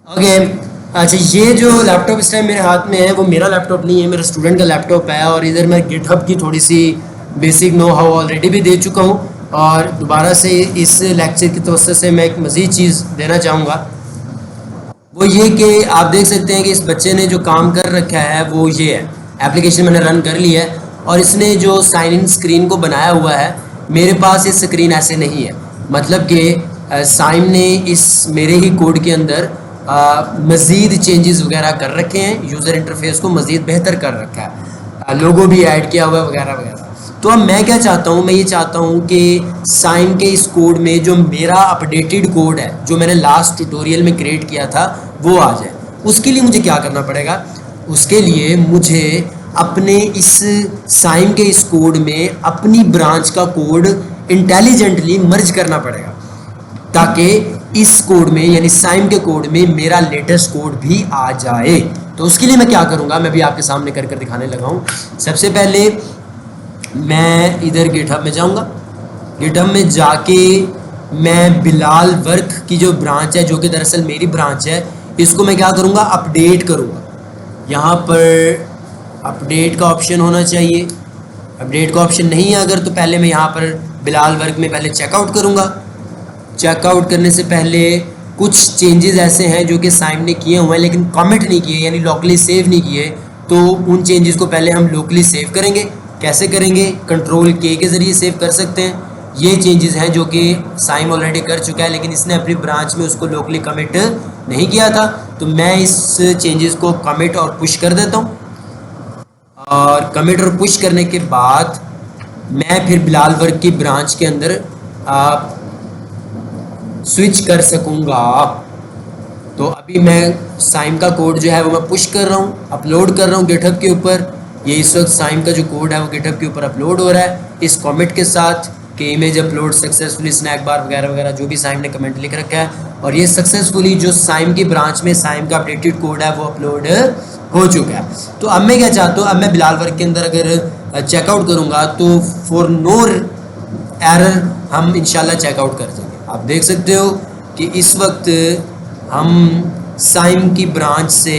Okay. अच्छा, ये जो लैपटॉप इस टाइम मेरे हाथ में है वो मेरा लैपटॉप नहीं है, मेरा स्टूडेंट का लैपटॉप है। और इधर मैं गिटहब की थोड़ी सी बेसिक नो हाउ ऑलरेडी भी दे चुका हूँ, और दोबारा से इस लेक्चर की तवज्जो से मैं एक मज़ीद चीज़ देना चाहूँगा। वो ये कि आप देख सकते हैं कि इस बच्चे ने जो काम कर रखा है वो ये है, एप्लीकेशन मैंने रन कर लिया है और इसने जो साइन इन स्क्रीन को बनाया हुआ है, मेरे पास ये स्क्रीन ऐसे नहीं है। मतलब कि साइम ने इस मेरे ही कोड के अंदर मज़ीद चेंजेस वगैरह कर रखे हैं, यूज़र इंटरफेस को मज़ीद बेहतर कर रखा है, लोगो भी ऐड किया हुआ है वगैरह वगैरह। तो अब मैं क्या चाहता हूँ, मैं ये चाहता हूँ कि साइम के इस कोड में जो मेरा अपडेटेड कोड है, जो मैंने लास्ट ट्यूटोरियल में क्रिएट किया था, वो आ जाए। उसके लिए मुझे क्या करना पड़ेगा? उसके लिए मुझे अपने इस साइम के इस कोड में अपनी ब्रांच का कोड इंटेलिजेंटली मर्ज करना पड़ेगा, ताकि इस कोड में यानी साइम के कोड में मेरा लेटेस्ट कोड भी आ जाए। तो उसके लिए मैं क्या करूँगा, मैं भी आपके सामने कर कर दिखाने लगा हूँ। सबसे पहले मैं इधर गिटहब में जाऊँगा। गिटहब में जाके मैं बिलाल वर्क की जो ब्रांच है, जो कि दरअसल मेरी ब्रांच है, इसको मैं क्या करूँगा, अपडेट करूँगा। यहाँ पर अपडेट का ऑप्शन होना चाहिए। अपडेट का ऑप्शन नहीं है अगर, तो पहले मैं यहाँ पर बिलाल वर्क में पहले चेकआउट करूँगा। चेकआउट करने से पहले कुछ चेंजेस ऐसे हैं जो कि साइम ने किए हुए हैं लेकिन कमिट नहीं किए, यानी लोकली सेव नहीं किए। तो उन चेंजेस को पहले हम लोकली सेव करेंगे। कैसे करेंगे? कंट्रोल के ज़रिए सेव कर सकते हैं। ये चेंजेस हैं जो कि साइम ऑलरेडी कर चुका है, लेकिन इसने अपनी ब्रांच में उसको लोकली कमिट नहीं किया था। तो मैं इस चेंजेस को कमिट और पुश कर देता हूँ, और कमिट और पुश करने के बाद मैं फिर बिलाल वर्क की ब्रांच के अंदर स्विच कर सकूँगा। तो अभी मैं साइम का कोड जो है वो मैं पुश कर रहा हूँ, अपलोड कर रहा हूँ गिटहब के ऊपर। ये इस वक्त साइम का जो कोड है वो गिटहब के ऊपर अपलोड हो रहा है इस कमेंट के साथ कि image upload successfully, snack bar वगैरह वगैरह जो भी साइम ने कमेंट लिख रखा है। और ये सक्सेसफुली जो साइम की ब्रांच में साइम का अपडेटेड कोड है वो अपलोड हो चुका है। तो अब मैं क्या चाहता हूँ, अब मैं बिलाल वर्क के अंदर अगर चेकआउट करूँगा तो फॉर नो एरर हम इंशाल्लाह चेकआउट कर देंगे। आप देख सकते हो कि इस वक्त हम साइम की ब्रांच से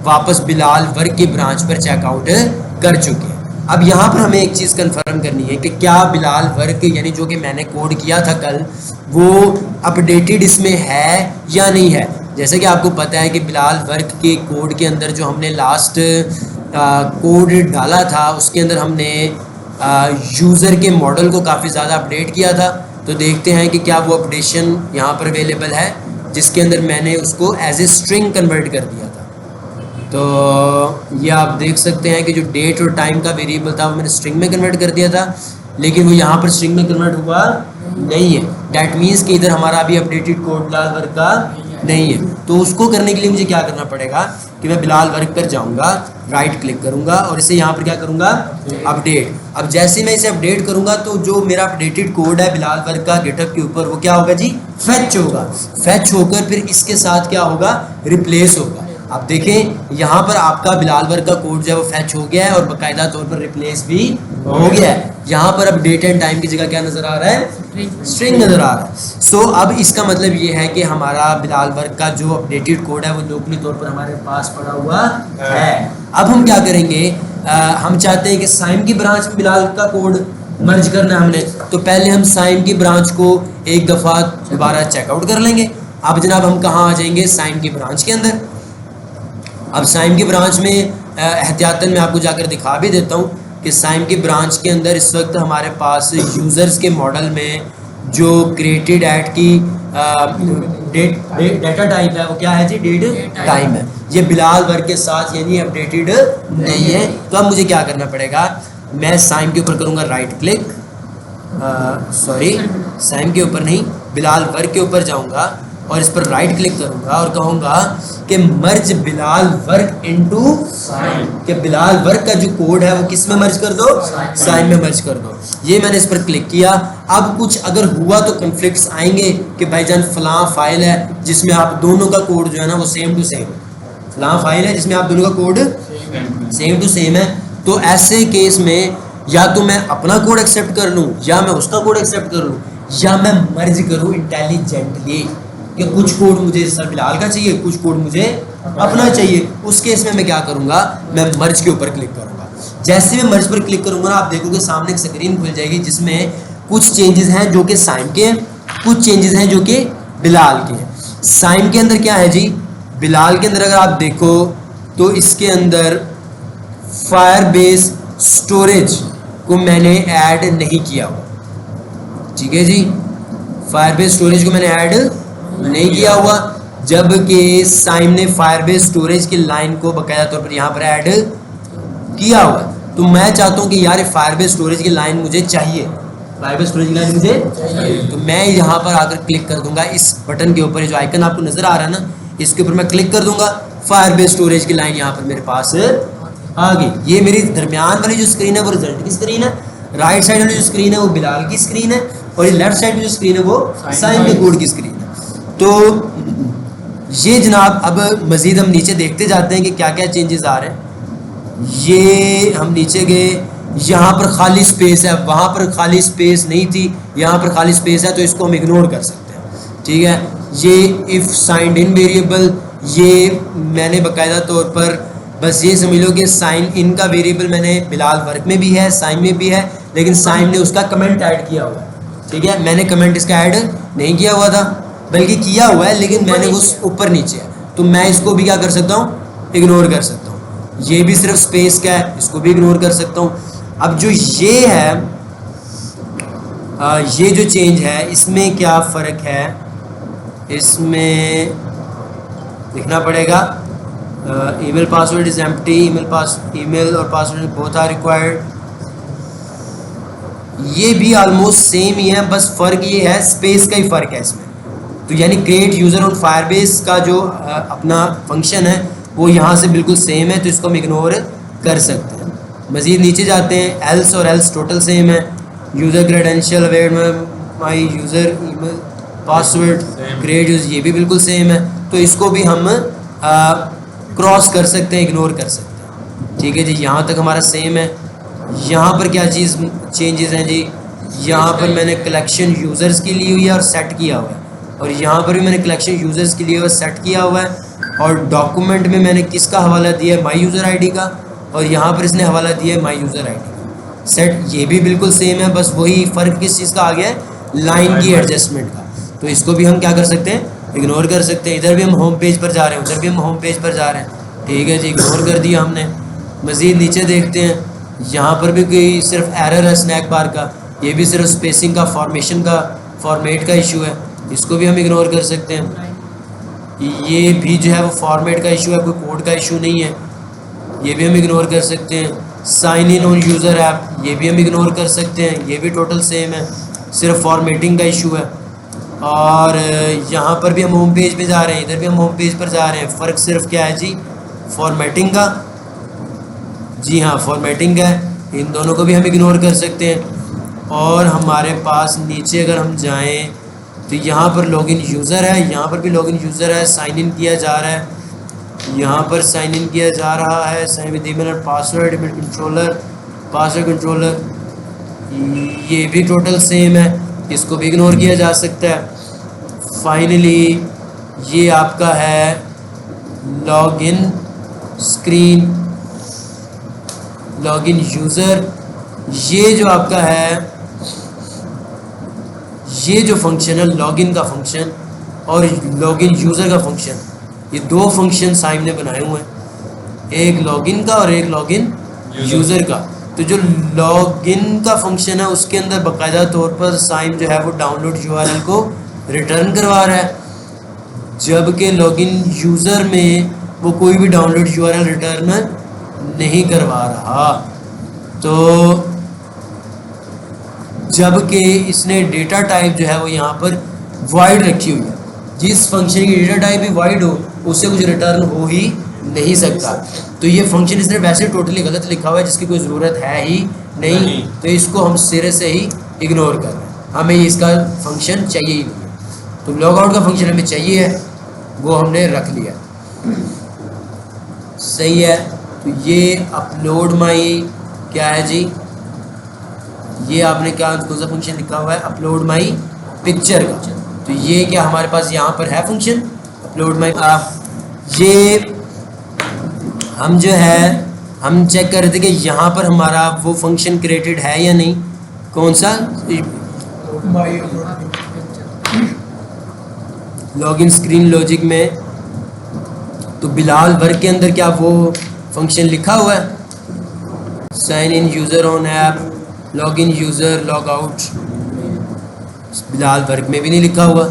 वापस बिलाल वर्क की ब्रांच पर चेकआउट कर चुके हैं। अब यहाँ पर हमें एक चीज़ कंफर्म करनी है कि क्या बिलाल वर्क यानी जो कि मैंने कोड किया था कल, वो अपडेटेड इसमें है या नहीं है। जैसे कि आपको पता है कि बिलाल वर्क के कोड के अंदर जो हमने लास्ट कोड डाला था उसके अंदर हमने यूज़र के मॉडल को काफ़ी ज़्यादा अपडेट किया था। तो देखते हैं कि क्या वो अपडेशन यहाँ पर अवेलेबल है, जिसके अंदर मैंने उसको एज ए स्ट्रिंग कन्वर्ट कर दिया था। तो ये आप देख सकते हैं कि जो डेट और टाइम का वेरिएबल था वो मैंने स्ट्रिंग में कन्वर्ट कर दिया था, लेकिन वो यहाँ पर स्ट्रिंग में कन्वर्ट हुआ नहीं है। डैट मीन्स कि इधर हमारा अभी अपडेटेड कोड बिलाल वर्क का नहीं है। तो उसको करने के लिए मुझे क्या करना पड़ेगा कि मैं बिलाल वर्क पर जाऊँगा, राइट क्लिक करूँगा और इसे यहाँ पर क्या करूँगा, अपडेट। अब जैसे मैं इसे अपडेट करूँगा तो जो मेरा अपडेटेड कोड है बिलाल वर्क का गिटहब के ऊपर, वो क्या होगा जी, फैच होगा। फैच होकर फिर इसके साथ क्या होगा, रिप्लेस होगा। आप देखें यहाँ पर आपका बिलाल वर्क का कोड जो है वो फैच हो गया है और बाकायदा तौर पर रिप्लेस भी हो गया है। यहाँ पर अब डेट एंड टाइम की जगह क्या नज़र आ रहा है, स्ट्रिंग नज़र आ रहा है। सो अब इसका मतलब ये है कि हमारा बिलाल वर्क का जो अपडेटेड कोड है वो लोकली तौर पर हमारे पास पड़ा हुआ है। अब हम क्या करेंगे, हम चाहते हैं कि साइम की ब्रांच में बिलाल का कोड मर्ज करना है हमने, तो पहले हम साइम की ब्रांच को एक दफ़ा दोबारा चेकआउट कर लेंगे। अब जनाब हम कहाँ आ जाएंगे, साइम की ब्रांच के अंदर। अब साइम की ब्रांच में एहतियातन मैं आपको जाकर दिखा भी देता हूँ कि साइम की ब्रांच के अंदर इस वक्त हमारे पास यूज़र्स के मॉडल में जो क्रिएटेड ऐड की डेटा टाइप है वो क्या है जी, डेट टाइम है। ये बिलाल वर्क के साथ यानी अपडेटेड नहीं है। तो अब मुझे क्या करना पड़ेगा, मैं साइम के ऊपर करूँगा राइट क्लिक, सॉरी साइम के ऊपर नहीं, बिलाल वर्क के ऊपर जाऊँगा और इस पर राइट क्लिक करूंगा और कहूँगा कि मर्ज बिलाल वर्क इनटू साइम, कि बिलाल वर्क का जो कोड है वो किस में मर्ज कर दो, साइम में मर्ज कर दो। ये मैंने इस पर क्लिक किया। अब कुछ अगर हुआ तो कन्फ्लिक्ट्स आएंगे कि भाईजान फलां फाइल है जिसमें आप दोनों का कोड जो है ना वो सेम टू सेम, फलां फाइल है जिसमें आप दोनों का कोड सेम टू सेम है। तो ऐसे केस में या तो मैं अपना कोड एक्सेप्ट कर लूँ या मैं उसका कोड एक्सेप्ट कर लूँ या मैं मर्ज करूँ इंटेलिजेंटली, कि कुछ कोड मुझे सर बिलाल का चाहिए, कुछ कोड मुझे अपना चाहिए। उस केस में मैं क्या करूँगा, मैं मर्ज के ऊपर क्लिक करूँगा। जैसे मैं मर्ज पर क्लिक करूँगा ना, आप देखोगे सामने एक स्क्रीन खुल जाएगी जिसमें कुछ चेंजेस हैं जो कि साइम के हैं, कुछ चेंजेस हैं जो कि बिलाल के हैं। साइम के अंदर क्या है जी, बिलाल के अंदर अगर आप देखो तो इसके अंदर फायरबेस स्टोरेज को मैंने ऐड नहीं किया हुआ, ठीक है जी, फायरबेस स्टोरेज को मैंने ऐड नहीं किया हुआ, जबकि साइम ने फायरबेस स्टोरेज की लाइन को बाकायदा तौर पर यहाँ पर ऐड किया हुआ। तो मैं चाहता हूँ कि यार फायरबेस स्टोरेज की लाइन मुझे चाहिए, फायरबेस स्टोरेज की लाइन मुझे चाहिए, तो मैं यहाँ पर आकर क्लिक कर दूंगा इस बटन के ऊपर, जो आइकन आपको नजर आ रहा है ना, इसके ऊपर मैं क्लिक कर दूंगा, फायरबेस स्टोरेज की लाइन यहाँ पर मेरे पास आ गई। ये मेरी दरमियान वाली जो स्क्रीन है वो रिजल्ट की स्क्रीन है, राइट साइड वाली जो स्क्रीन है वो बिलाल की स्क्रीन है, और ये लेफ्ट साइड में जो स्क्रीन है वो साइम के कोड की स्क्रीन है। तो ये जनाब अब मजीद हम नीचे देखते जाते हैं कि क्या क्या चेंजेस आ रहे हैं। ये हम नीचे गए, यहाँ पर खाली स्पेस है, वहाँ पर खाली स्पेस नहीं थी, यहाँ पर खाली स्पेस है, तो इसको हम इग्नोर कर सकते हैं, ठीक है। ये इफ़ साइंड इन वेरिएबल, ये मैंने बाकायदा तौर पर बस ये समझ लो कि साइन इन का वेरिएबल मैंने बिलाल वर्क में भी है, साइम में भी है, लेकिन साइम ने उसका कमेंट ऐड किया हुआ है, ठीक है। मैंने कमेंट इसका ऐड नहीं किया हुआ था, बल्कि किया हुआ है लेकिन मैंने उस ऊपर नीचे है, तो मैं इसको भी क्या कर सकता हूँ, इग्नोर कर सकता हूँ। ये भी सिर्फ स्पेस का है, इसको भी इग्नोर कर सकता हूँ। अब जो ये है, ये जो चेंज है इसमें क्या फ़र्क है, इसमें लिखना पड़ेगा email password is empty, email और पासवर्ड बोथ आर रिक्वायर्ड। ये भी ऑलमोस्ट सेम ही है, बस फ़र्क ये है स्पेस का ही फ़र्क है इसमें। तो यानी क्रिएट यूज़र ऑन फायरबेस का जो अपना फंक्शन है वो यहाँ से बिल्कुल सेम है, तो इसको हम इग्नोर कर सकते हैं। मज़ीद नीचे जाते हैं, एल्स और एल्स टोटल सेम है, यूज़र क्रेडेंशियल अवेयर माई user email password create user, ये भी बिल्कुल सेम है, तो इसको भी हम क्रॉस कर सकते हैं, इग्नोर कर सकते हैं, ठीक है जी। यहाँ तक हमारा सेम है। यहाँ पर क्या चीज़ चेंजेस हैं जी, यहाँ पर मैंने कलेक्शन यूज़र्स की ली हुई है और सेट किया हुआ है, और यहाँ पर भी मैंने कलेक्शन यूज़र्स के लिए हुआ सेट किया हुआ है, और डॉक्यूमेंट में मैंने किसका हवाला दिया है, माई यूज़र आईडी का, और यहाँ पर इसने हवाला दिया है माई यूज़र आईडी का। सेट ये भी बिल्कुल सेम है, बस वही फ़र्क किस चीज़ का आ गया है, लाइन की एडजस्टमेंट का। तो इसको भी हम क्या कर सकते हैं, इग्नोर कर सकते हैं। इधर भी हम होम पेज पर जा रहे हैं, उधर भी हम होम पेज पर जा रहे हैं, ठीक है जी, इग्नोर कर दिया हमने। मज़ीद नीचे देखते हैं, यहाँ पर भी कोई सिर्फ एरर है स्नैक बार का, ये भी सिर्फ स्पेसिंग का, फॉर्मेशन का, फॉर्मेट का इशू है, इसको भी हम इग्नोर कर सकते हैं। ये भी जो है वो फॉर्मेट का इशू है, कोई कोड का इशू नहीं है, ये भी हम इग्नोर कर सकते हैं। Sign in on user app, ये भी हम इग्नोर कर सकते हैं, ये भी टोटल सेम है, सिर्फ फॉर्मेटिंग का इशू है। और यहाँ पर भी हम होम पेज पे जा रहे हैं, इधर भी हम होम पेज पर जा रहे हैं, फ़र्क सिर्फ क्या है जी, फॉर्मेटिंग का, जी हाँ फॉर्मेटिंग का है, इन दोनों को भी हम इग्नोर कर सकते हैं। और हमारे पास नीचे अगर हम जाएं तो यहाँ पर लॉगिन यूज़र है, यहाँ पर भी लॉगिन यूज़र है, साइन इन किया जा रहा है, यहाँ पर साइन इन किया जा रहा है, साइन विद ईमेल और password, email controller, password controller, ये भी टोटल सेम है, इसको भी इग्नोर किया जा सकता है। फाइनली ये आपका है लॉगिन स्क्रीन, लॉगिन यूज़र, ये जो आपका है, ये जो फंक्शन है लॉगिन का फंक्शन और लॉगिन यूज़र का फंक्शन, ये दो फंक्शन साइम ने बनाए हुए हैं, एक लॉगिन का और एक लॉगिन यूज़र का। तो जो लॉगिन का फंक्शन है उसके अंदर बाकायदा तौर पर साइम जो है वो डाउनलोड यूआरएल को रिटर्न करवा रहा है, जबकि लॉगिन यूज़र में वो कोई भी डाउनलोड यूआरएल रिटर्न नहीं करवा रहा। तो जबकि इसने डेटा टाइप जो है वो यहाँ पर वाइड रखी हुई है, जिस फंक्शन की डेटा टाइप भी वाइड हो उससे कुछ रिटर्न हो ही नहीं सकता। तो ये फंक्शन इसने वैसे टोटली गलत लिखा हुआ है, जिसकी कोई ज़रूरत है ही नहीं, तो इसको हम सिरे से ही इग्नोर कर रहे हैं, हमें इसका फंक्शन चाहिए ही नहीं। तो लॉग आउट का फंक्शन हमें चाहिए है, वो हमने रख लिया, सही है। तो ये अपलोड माई क्या है जी, ये आपने क्या कौन सा फंक्शन लिखा हुआ है, अपलोड माई पिक्चर का, तो तो ये क्या हमारे पास यहाँ पर है फंक्शन अपलोड माई, ये हम जो है हम चेक कर रहे थे कि यहाँ पर हमारा वो फंक्शन क्रिएटेड है या नहीं, कौन सा लॉगिन स्क्रीन लॉजिक में। तो बिलाल वर्क के अंदर क्या वो फंक्शन लिखा हुआ है, sign in user on app, log in user, log out, बिलाल वर्क में भी नहीं लिखा हुआ।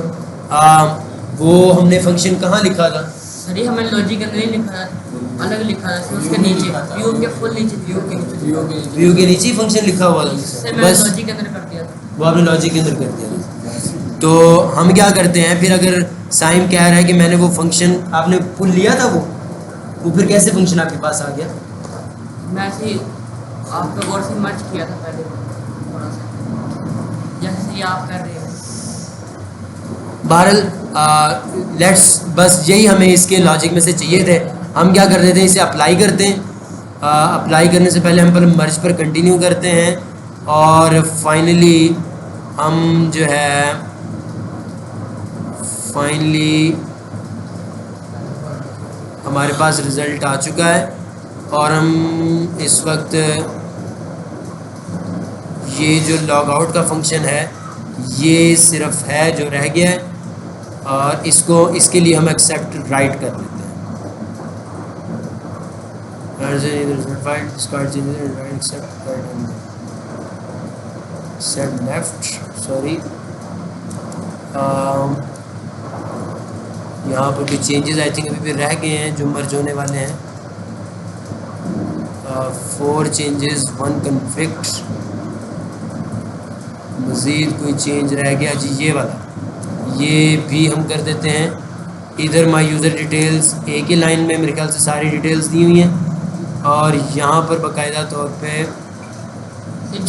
वो हमने फंक्शन कहाँ लिखा था? अरे हमें लॉजिक के अंदर नहीं लिखा था, अलग लिखा था उसके नीचे, व्यू के फुल नीचे, व्यू के नीचे फंक्शन लिखा हुआ था, बस लॉजिक के अंदर कर दिया था, वो आपने लॉजिक के अंदर कर दिया। तो हम क्या करते हैं फिर, अगर साइम कह रहा है कि मैंने वो फंक्शन आपने पुल लिया था, वो फिर कैसे फंक्शन आपके पास आ गया? मैं ऐसे आपका गौर से मर्ज किया था पहले थोड़ा सा, जैसे ये आप कर रहे हैं। बहरहाल लेट्स, बस यही हमें इसके लॉजिक में से चाहिए थे। हम क्या कर देते हैं, इसे अप्लाई करते हैं। अप्लाई करने से पहले हम पर मर्ज पर कंटिन्यू करते हैं और फाइनली हम जो है हमारे पास रिज़ल्ट आ चुका है और हम इस वक्त ये जो लॉग आउट का फंक्शन है ये सिर्फ है जो रह गया है, और इसके लिए हम एक्सेप्ट राइट कर लेते हैं। सेट लेफ्ट, सॉरी यहाँ पर भी चेंजेस आई थिंक अभी भी रह गए हैं जो मर्ज होने वाले हैं। 4 चेंजेस 1 कन्फ्लिक्ट, मज़ीद कोई चेंज रह गया जी, ये वाला, ये भी हम कर देते हैं। इधर माई यूज़र डिटेल्स एक ही लाइन में मेरे ख्याल से सारी डिटेल्स दी हुई हैं, और यहाँ पर बाकायदा तौर पे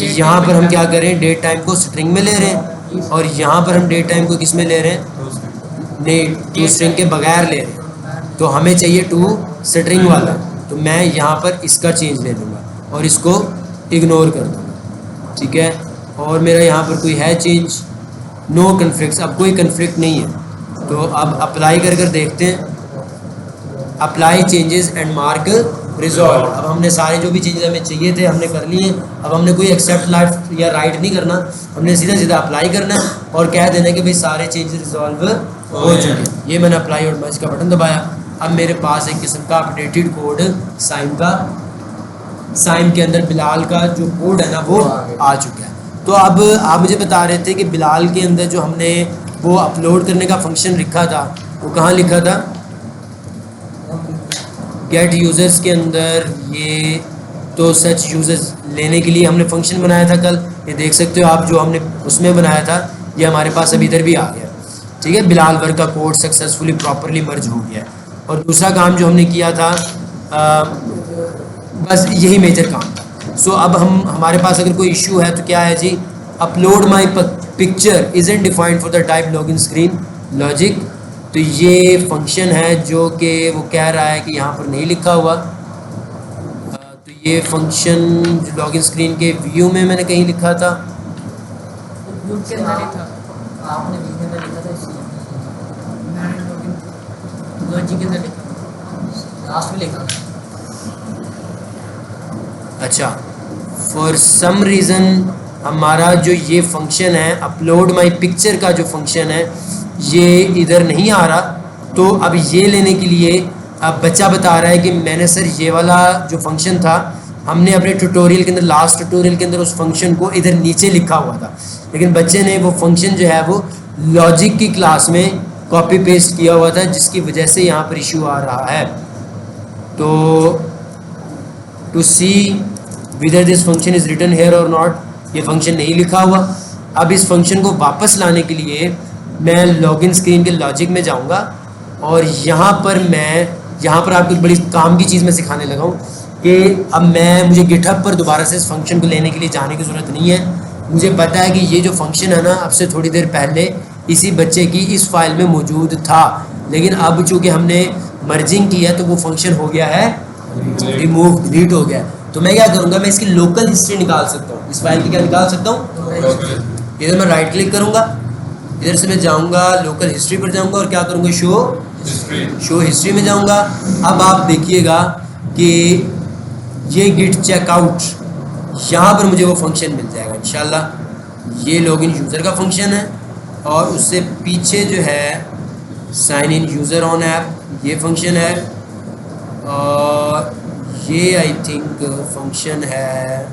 यहाँ पर हम क्या करें, डेट टाइम को स्ट्रिंग में ले रहे हैं, और यहाँ पर हम डेट टाइम को किस में ले रहे हैं, नहीं टू स्ट्रिंग के बगैर ले रहे हैं। तो हमें चाहिए टू स्ट्रिंग वाला, तो मैं यहाँ पर इसका चेंज ले लूँगा और इसको इग्नोर कर दूँगा, ठीक है। और मेरा यहाँ पर कोई है चेंज, नो कन्फ्लिक्ट, अब कोई कन्फ्लिक्ट नहीं है। तो अब अप्लाई कर कर देखते हैं, apply changes and mark resolve. अब हमने सारे जो भी चेंजेस हमें चाहिए थे हमने कर लिए। अब हमने कोई एक्सेप्ट लेफ्ट या राइट नहीं करना, हमने सीधा सीधा अप्लाई करना है और कह देना कि भाई सारे चेंजेस रिजॉल्व हो चुके। ये मैंने अप्लाई और मर्ज का बटन दबाया। अब मेरे पास एक किस्म का अपडेटेड कोड साइम के अंदर बिलाल का जो कोड है ना वो आ चुका है। तो अब आप मुझे बता रहे थे कि बिलाल के अंदर जो हमने वो अपलोड करने का फंक्शन लिखा था वो कहाँ लिखा था, गेट यूज़र्स के अंदर। ये तो सच यूज़र्स लेने के लिए हमने फंक्शन बनाया था कल, ये देख सकते हो आप, जो हमने उसमें बनाया था ये हमारे पास अभी इधर भी आ गया, ठीक है। बिलाल वर्क का कोड सक्सेसफुली प्रॉपरली मर्ज हो गया है। और दूसरा काम जो हमने किया था बस यही मेजर काम था। सो अब हमारे पास अगर कोई इशू है तो क्या है जी, upload my picture isn't defined for the type login screen logic. तो ये फंक्शन है जो कि वो कह रहा है कि यहाँ पर नहीं लिखा हुआ। तो ये फंक्शन जो लॉगिन स्क्रीन के व्यू में मैंने कहीं लिखा था, व्यू के अंदर ही था, आपने व्यू के अंदर लिखा था, इसलिए मैंने लॉजिक के अंदर लिखा, लास्ट में लिखा। अच्छा, फॉर सम रीज़न हमारा जो ये फंक्शन है अपलोड माई पिक्चर का जो फंक्शन है ये इधर नहीं आ रहा। तो अब ये लेने के लिए अब बच्चा बता रहा है कि मैंने सर ये वाला जो फंक्शन था हमने अपने ट्यूटोरियल के अंदर, लास्ट ट्यूटोरियल के अंदर उस फंक्शन को इधर नीचे लिखा हुआ था, लेकिन बच्चे ने वो फंक्शन जो है वो लॉजिक की क्लास में कॉपी पेस्ट किया हुआ था, जिसकी वजह से यहाँ पर इशू आ रहा है। तो to see whether this function is written here और नॉट, ये फंक्शन नहीं लिखा हुआ। अब इस फंक्शन को वापस लाने के लिए मैं लॉगिन स्क्रीन के लॉजिक में जाऊंगा और यहाँ पर आपको एक बड़ी काम की चीज़ मैं सिखाने लगा हूँ कि अब मुझे गिटहब पर दोबारा से इस फंक्शन को लेने के लिए जाने की ज़रूरत नहीं है। मुझे पता है कि ये जो फंक्शन है ना अब से थोड़ी देर पहले इसी बच्चे की इस फाइल में मौजूद था, लेकिन अब चूँकि हमने मर्जिंग की है तो वो फंक्शन हो गया है रिमूव, डिलीट हो गया। तो मैं क्या करूँगा, मैं इसकी लोकल हिस्ट्री निकाल सकता हूँ, इस फाइल की क्या निकाल सकता हूँ। इधर मैं राइट क्लिक करूँगा इधर से मैं जाऊंगा लोकल हिस्ट्री पर जाऊंगा और क्या करूंगा, शो हिस्ट्री में जाऊंगा। अब आप देखिएगा कि ये गिट चेकआउट, यहाँ पर मुझे वो फंक्शन मिल जाएगा इंशाल्लाह। ये लॉगिन यूज़र का फंक्शन है और उससे पीछे जो है sign in user on app, ये फंक्शन है। और ये आई थिंक फंक्शन है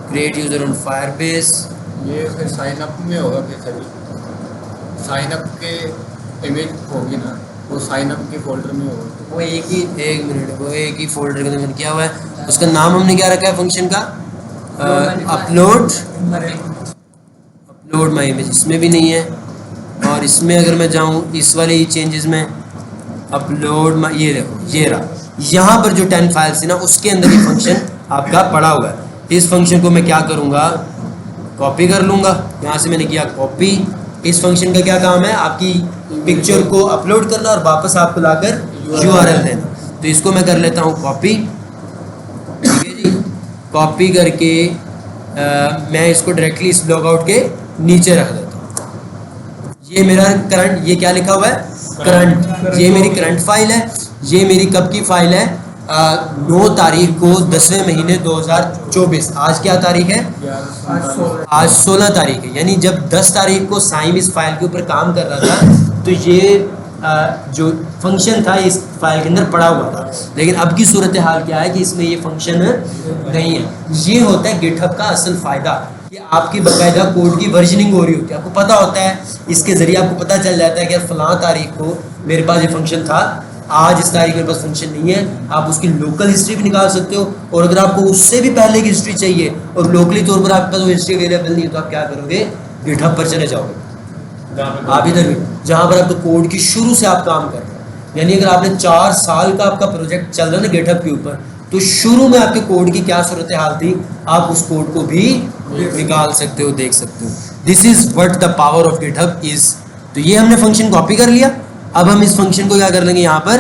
क्रिएट यूज़र ऑन फायरबेस। ये फिर साइन अप में होगा, फिर सभी साइन अप के इमेज होगी ना, वो साइन अप के फोल्डर में होगा। वो एक मिनट, वो एक ही फोल्डर के अंदर किया हुआ है। उसका नाम हमने क्या रखा है फंक्शन का, अपलोड माई इमेज, इसमें भी नहीं है। और इसमें अगर मैं जाऊँ इस वाले ही चेंजेस में, अपलोड माई, ये देखो ये रहा, यहाँ पर जो 10 फाइल्स थी ना उसके अंदर ये फंक्शन आपका पड़ा हुआ है। इस फंक्शन को मैं क्या करूँगा, कॉपी कर लूँगा। यहाँ से मैंने किया कॉपी। इस फंक्शन का क्या काम है, आपकी पिक्चर को अपलोड करना और वापस आपको लाकर URL देना। तो इसको मैं कर लेता हूँ कॉपी, ठीक है जी। कॉपी करके मैं इसको डायरेक्टली इस ब्लॉक आउट के नीचे रख देता हूँ। ये मेरा करंट, ये क्या लिखा हुआ है, करंट। ये मेरी करंट फाइल है। ये मेरी कब की फाइल है, 9 तारीख को 10वें महीने 2024। आज क्या तारीख है, आज 16 तारीख है। यानी जब 10 तारीख को साइम इस फाइल के ऊपर काम कर रहा था तो ये जो फंक्शन था इस फाइल के अंदर पड़ा हुआ था। लेकिन अब की सूरत हाल क्या है कि इसमें ये फंक्शन नहीं है। ये होता है गिटहब का असल फ़ायदा कि आपकी बाकायदा कोड की वर्जनिंग हो रही होती है, आपको पता होता है। इसके ज़रिए आपको पता चल जाता है कि फ़लाँ तारीख को मेरे पास ये फंक्शन था, आज इस तारीख मेरे पास फंक्शन नहीं है। आप उसकी लोकल हिस्ट्री भी निकाल सकते हो और अगर आपको उससे भी पहले की हिस्ट्री चाहिए और लोकली तौर पर आपके पास वो हिस्ट्री अवेलेबल नहीं है तो आप क्या करोगे, गिटहब पर चले जाओगे। आप इधर भी जहाँ पर आपको कोड की शुरू से आप काम कर रहे हैं, यानी अगर आपने 4 साल का आपका प्रोजेक्ट चल रहा है ना गिटहब के ऊपर, तो शुरू में आपके कोड की क्या सूरत हाल थी, आप उस कोड को भी निकाल सकते हो, देख सकते हो। This is what the power of GitHub is. तो ये हमने फंक्शन कॉपी कर लिया। अब हम इस फंक्शन को क्या कर लेंगे, यहाँ पर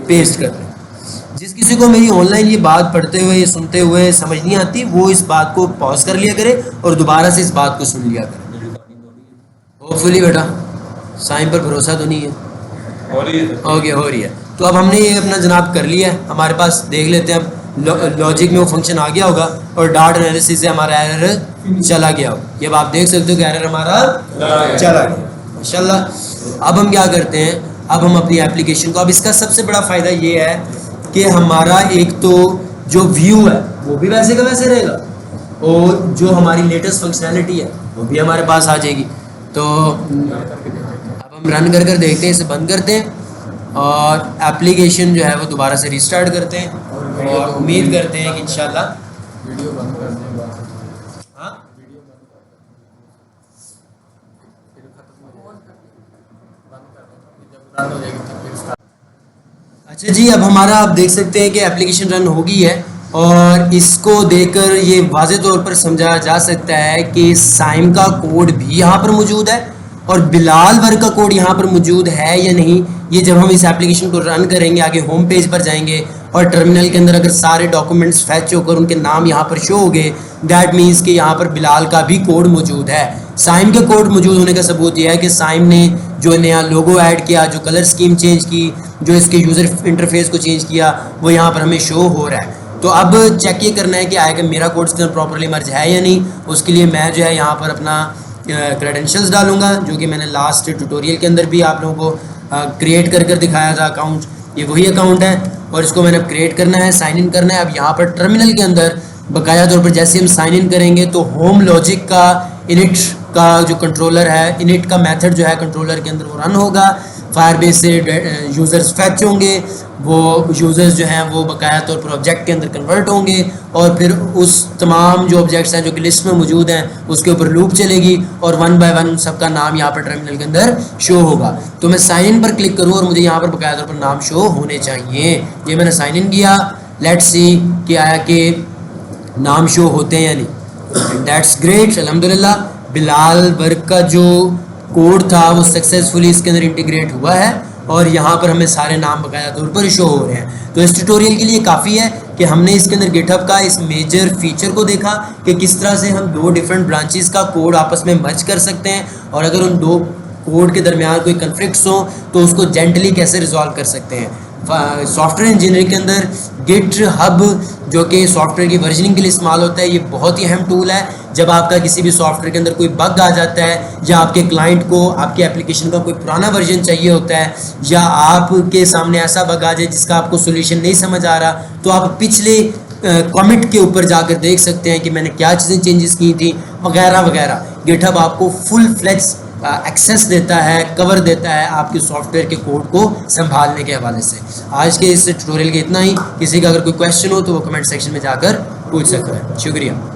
पेस्ट कर लेंगे। जिस किसी को मेरी ऑनलाइन ये बात पढ़ते हुए, ये सुनते हुए समझ नहीं आती, वो इस बात को पॉज कर लिया करे और दोबारा से इस बात को सुन लिया करे। होपफुली बेटा साइम पर भरोसा तो नहीं है, हो रही है। तो अब हमने ये अपना जनाब कर लिया है, हमारे पास देख लेते हैं अब लॉजिक में वो फंक्शन आ गया होगा और डाट एनालिसिस से हमारा एरर चला गया होगा। ये अब आप देख सकते हो कि एरर हमारा चला गया माशाल्लाह। अब हम क्या करते हैं, अब हम अपनी एप्लीकेशन को, अब इसका सबसे बड़ा फ़ायदा ये है कि हमारा एक तो जो व्यू है वो भी वैसे का वैसे रहेगा और जो हमारी लेटेस्ट फंक्शनैलिटी है वो भी हमारे पास आ जाएगी। तो अब हम रन कर देखते हैं, इसे बंद करते हैं और एप्लीकेशन जो है वो दोबारा से रिस्टार्ट करते हैं और उम्मीद करते हैं कि इंशाल्लाह वीडियो बंद कर दें बाद में। हाँ वीडियो बंद कर दें, फिर खत्म हो जाएगा, बंद कर दें, जब रन हो जाएगी तब फिर स्टार्ट। अच्छा जी, अब हमारा आप देख सकते हैं कि एप्लीकेशन रन हो गई है और इसको देखकर ये वाज़े तौर पर समझा जा सकता है कि साइम का कोड भी यहाँ पर मौजूद है और बिलाल वर्क का कोड यहाँ पर मौजूद है या नहीं। ये जब हम इस एप्लीकेशन को रन करेंगे, आगे होम पेज पर जाएंगे और टर्मिनल के अंदर अगर सारे डॉक्यूमेंट्स फैच होकर उनके नाम यहाँ पर शो हो गए, दैट मीन्स कि यहाँ पर बिलाल का भी कोड मौजूद है। साइम के कोड मौजूद होने का सबूत यह है कि साइम ने जो नया लोगो ऐड किया, जो कलर स्कीम चेंज की, जो इसके यूज़र इंटरफेस को चेंज किया, वो यहाँ पर हमें शो हो रहा है। तो अब चेक ये करना है कि आएगा मेरा कोड इसके अंदर प्रॉपर्ली मर्ज है या नहीं। उसके लिए मैं जो है यहाँ पर अपना क्रेडेंशियल्स डालूंगा, जो कि मैंने लास्ट ट्यूटोरियल के अंदर भी आप लोगों को क्रिएट कर दिखाया था अकाउंट। ये वही अकाउंट है और इसको मैंने क्रिएट करना है, साइन इन करना है। अब यहाँ पर टर्मिनल के अंदर बाकायदा तौर पर जैसे हम साइन इन करेंगे तो होम लॉजिक का इनिट का जो कंट्रोलर है, इनिट का मेथड जो है कंट्रोलर के अंदर वो रन होगा। फायरबेस से यूज़र्स फैच होंगे, वो यूज़र्स जो हैं वो बाकायदा तौर पर ऑब्जेक्ट के अंदर कन्वर्ट होंगे और फिर उस तमाम जो ऑब्जेक्ट्स हैं जो कि लिस्ट में मौजूद हैं उसके ऊपर लूप चलेगी और 1 बाय 1 सबका नाम यहाँ पर टर्मिनल के अंदर शो होगा। तो मैं साइन इन पर क्लिक करूँ और मुझे यहाँ पर बाकायदा तौर पर नाम शो होने चाहिए। ये मैंने साइन इन किया, लेट्स सी कि आया कि नाम शो होते हैं या नहीं। दैट्स ग्रेट, अल्हम्दुलिल्लाह। बिलाल वर्क का जो कोड था वो सक्सेसफुली इसके अंदर इंटीग्रेट हुआ है और यहाँ पर हमें सारे नाम बाकायदा तौर पर शो हो रहे हैं। तो इस ट्यूटोरियल के लिए काफ़ी है कि हमने इसके अंदर गिटहब का इस मेजर फीचर को देखा कि किस तरह से हम 2 डिफरेंट ब्रांचेस का कोड आपस में मर्ज कर सकते हैं और अगर उन 2 कोड के दरमियान कोई कन्फ्लिक्ट्स हो तो उसको जेंटली कैसे रिजॉल्व कर सकते हैं। सॉफ्टवेयर इंजीनियरिंग के अंदर गिट हब जो कि सॉफ्टवेयर की वर्जनिंग के लिए इस्तेमाल होता है, ये बहुत ही अहम टूल है। जब आपका किसी भी सॉफ्टवेयर के अंदर कोई बग आ जाता है या आपके क्लाइंट को आपकी एप्लीकेशन का कोई पुराना वर्जन चाहिए होता है या आपके सामने ऐसा बग आ जाए जिसका आपको सोल्यूशन नहीं समझ आ रहा, तो आप पिछले कमिट के ऊपर जाकर देख सकते हैं कि मैंने क्या चीज़ें चेंजेस की थी वगैरह वगैरह। गिटहब आपको फुल फ्लेक्स एक्सेस देता है, कवर देता है आपके सॉफ्टवेयर के कोड को संभालने के हवाले से। आज के इस ट्यूटोरियल के इतना ही। किसी का अगर कोई क्वेश्चन हो तो वो कमेंट सेक्शन में जाकर पूछ सकता है। शुक्रिया।